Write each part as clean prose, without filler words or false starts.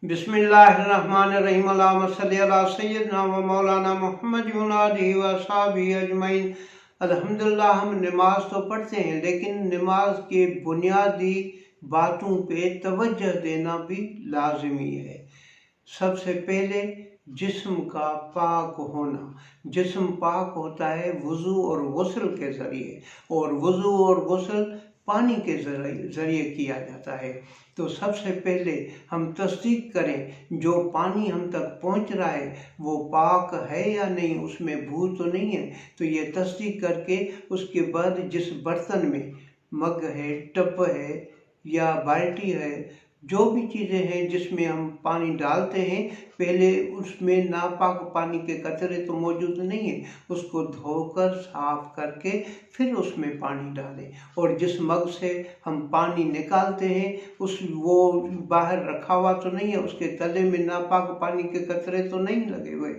बिस्मिल्लाहिर्रहमानिर्रहीम अल्लाहुम्मा सल्लि अला सय्यिदना व मौलाना मुहम्मद व आलिहि व अस्हाबिहि अजमईन। अल्हम्दुलिल्लाह, हम नमाज तो पढ़ते हैं लेकिन नमाज के बुनियादी बातों पे तवज्जो देना भी लाजमी है। सबसे पहले जिस्म का पाक होना। जिस्म पाक होता है वज़ू और गुस्ल के ज़रिए, और वज़ू और गुस्ल पानी के ज़रिए किया जाता है। तो सबसे पहले हम तस्दीक करें जो पानी हम तक पहुंच रहा है वो पाक है या नहीं, उसमें बू तो नहीं है। तो ये तस्दीक करके उसके बाद जिस बर्तन में मग है, टप है या बाल्टी है, जो भी चीज़ें हैं जिसमें हम पानी डालते हैं, पहले उसमें नापाक पानी के कतरे तो मौजूद नहीं है, उसको धोकर साफ करके फिर उसमें पानी डालें। और जिस मग से हम पानी निकालते हैं वो बाहर रखा हुआ तो नहीं है, उसके तले में नापाक पानी के कतरे तो नहीं लगे हुए,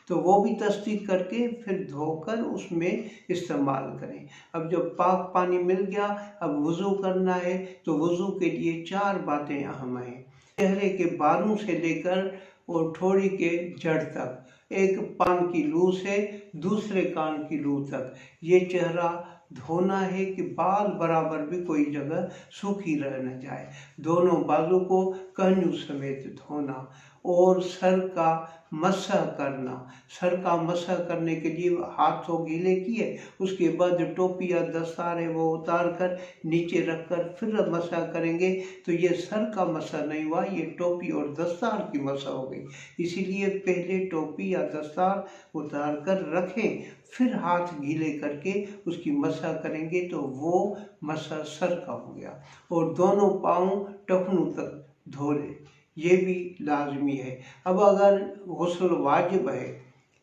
तो वो भी तस्दीक करके फिर धोकर उसमें इस्तेमाल करें। अब जब पाक पानी मिल गया, अब वज़ू करना है, तो वज़ू के लिए 4 बातें अहम हैं। चेहरे के बालों से लेकर और ठोड़ी के जड़ तक, एक कान की लू से दूसरे कान की लू तक ये चेहरा धोना है कि बाल बराबर भी कोई जगह सूखी रह न जाए। दोनों बालों को कहनू समेत धोना और सर का मसह करना। सर का मसह करने के लिए हाथों गीले किए, उसके बाद टोपी या दस्तार है वो उतार कर नीचे रखकर फिर मसह करेंगे, तो ये सर का मसह नहीं हुआ, ये टोपी और दस्तार की मसह हो गई। इसीलिए पहले टोपी या दस्तार उतार कर रखें, फिर हाथ गीले करके उसकी मसह करेंगे, तो वो मसह सर का हो गया। और दोनों पाँव टखनों तक धो लें, ये भी लाजमी है। अब अगर गुस्ल वाजिब है,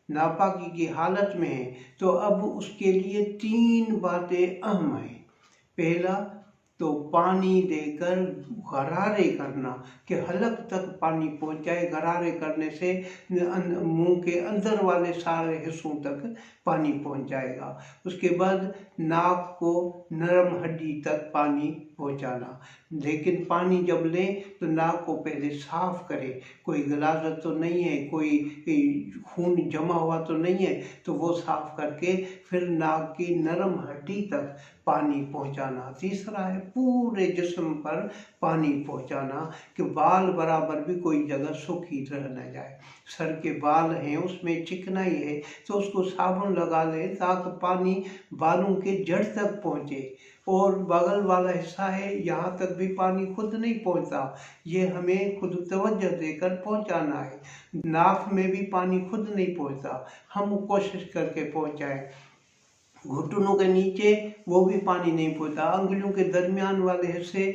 नापाकी की हालत में है, तो अब उसके लिए 3 बातें अहम हैं। पहला तो पानी देकर गरारे करना कि हलक तक पानी पहुंचाए। गरारे करने से मुंह के अंदर वाले सारे हिस्सों तक पानी पहुंच जाएगा। उसके बाद नाक को नरम हड्डी तक पानी पहुंचाना, लेकिन पानी जब लें तो नाक को पहले साफ करें, कोई गलाजत तो नहीं है, कोई खून जमा हुआ तो नहीं है, तो वो साफ करके फिर नाक की नरम हड्डी तक पानी पहुंचाना। तीसरा है पूरे जिस्म पर पानी पहुंचाना कि बाल बराबर भी कोई जगह सूखी रह न जाए। सर के बाल हैं उसमें चिकनाई है तो उसको साबुन लगा लें ताकि पानी बालों के जड़ तक पहुंचे। और बगल वाला हिस्सा है यहाँ तक भी पानी खुद नहीं पहुंचता, ये हमें खुद तवज्जो देकर पहुंचाना है। नाक में भी पानी खुद नहीं पहुंचता, हम कोशिश करके पहुंचाएं। घुटनों के नीचे वो भी पानी नहीं पहुंचता, अंगुलियों के दरमियान वाले हिस्से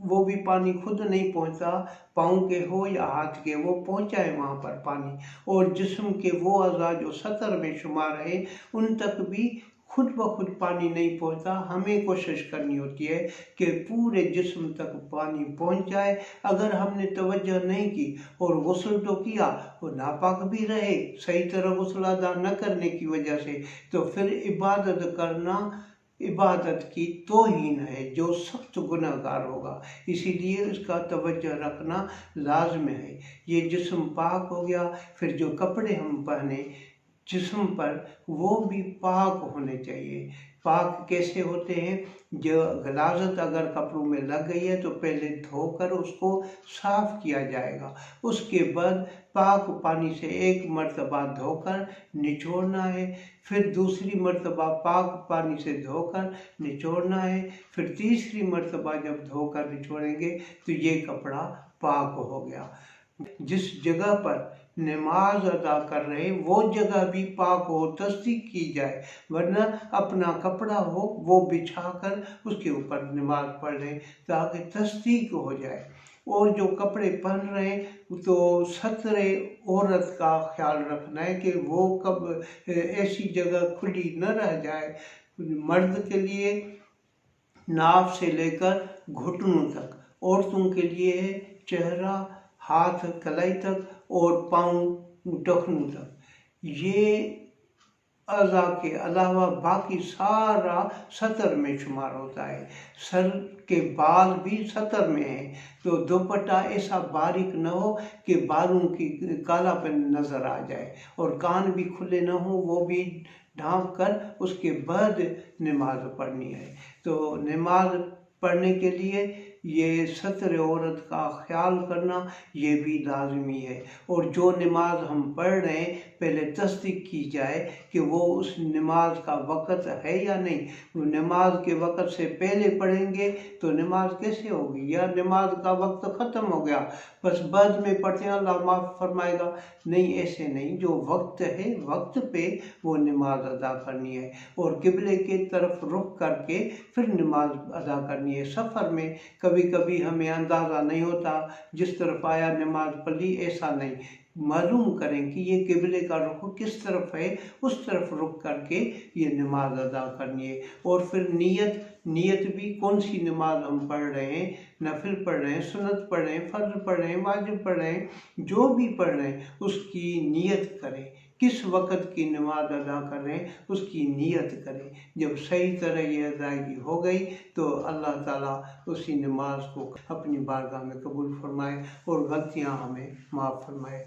वो भी पानी खुद नहीं पहुंचता, पाँव के हो या हाथ के, वो पहुंचाए वहाँ पर पानी। और जिस्म के वो अज़ा जो सतर में शुमार है उन तक भी खुद ब खुद पानी नहीं पहुंचता, हमें कोशिश करनी होती है कि पूरे जिस्म तक पानी पहुंच जाए। अगर हमने तवज्जो नहीं की और गुस्ल तो किया, वो नापाक भी रहे सही तरह गुस्ल अदा न करने की वजह से, तो फिर इबादत करना इबादत की तौहीन है, जो सख्त गुनहगार होगा। इसीलिए इसका तवज्जो रखना लाज़िम है। ये जिस्म पाक हो गया, फिर जो कपड़े हम पहने जिस्म पर वो भी पाक होने चाहिए। पाक कैसे होते हैं? जो गलाजत अगर कपड़ों में लग गई है तो पहले धोकर उसको साफ किया जाएगा, उसके बाद पाक पानी से एक मर्तबा धोकर निचोड़ना है, फिर दूसरी मर्तबा पाक पानी से धोकर निचोड़ना है, फिर तीसरी मर्तबा जब धोकर निचोड़ेंगे तो ये कपड़ा पाक हो गया। जिस जगह पर नमाज अदा कर रहे वो जगह भी पाक हो, तस्दीक की जाए, वरना अपना कपड़ा हो वो बिछाकर उसके ऊपर नमाज पढ़ लें ताकि तस्दीक हो जाए। और जो कपड़े पहन रहे हैं तो सतरे औरत का ख्याल रखना है कि वो कब ऐसी जगह खुली न रह जाए। मर्द के लिए नाफ से लेकर घुटनों तक, औरतों के लिए है चेहरा, हाथ कलाई तक और पाँव टखनों तक। ये अज़ा के अलावा बाकी सारा सतर में शुमार होता है। सर के बाल भी सतर में हैं, तो दुपट्टा ऐसा बारीक न हो कि बालों की कालापन नज़र आ जाए, और कान भी खुले न हो, वो भी ढांप कर उसके बाद नमाज पढ़नी है। तो नमाज पढ़ने के लिए ये सत्र औरत का ख्याल करना ये भी लाजमी है। और जो नमाज हम पढ़ रहे हैं पहले तस्दीक की जाए कि वो उस नमाज का वक़्त है या नहीं। वो नमाज के वक़्त से पहले पढ़ेंगे तो नमाज कैसे होगी, या नमाज का वक्त ख़त्म हो गया बस बाद में पढ़ते हैं अल्लाह माफ़ फरमाएगा। नहीं, ऐसे नहीं, जो वक्त है वक्त पे वो नमाज अदा करनी है, और किबले के तरफ रुख करके फिर नमाज अदा करनी है। सफ़र में कभी कभी हमें अंदाज़ा नहीं होता, जिस तरफ आया नमाज पढ़ी, ऐसा नहीं। मालूम करें कि ये किबले का रुख किस तरफ है, उस तरफ रुख करके ये नमाज अदा करनी है। और फिर नियत भी कौन सी नमाज हम पढ़ रहे हैं, नफिल पढ़ रहे हैं, सुन्नत पढ़ रहे हैं, फ़र्ज़ पढ़ रहे हैं, वाजिब पढ़ रहे हैं, जो भी पढ़ रहे हैं उसकी नियत करें। किस वक़्त की नमाज अदा कर रहे हैं उसकी नियत करें। जब सही तरह ये अदायगी हो गई तो अल्लाह ताला उसी नमाज को अपनी बारगाह में कबूल फरमाए और गलतियाँ हमें माफ़ फरमाए।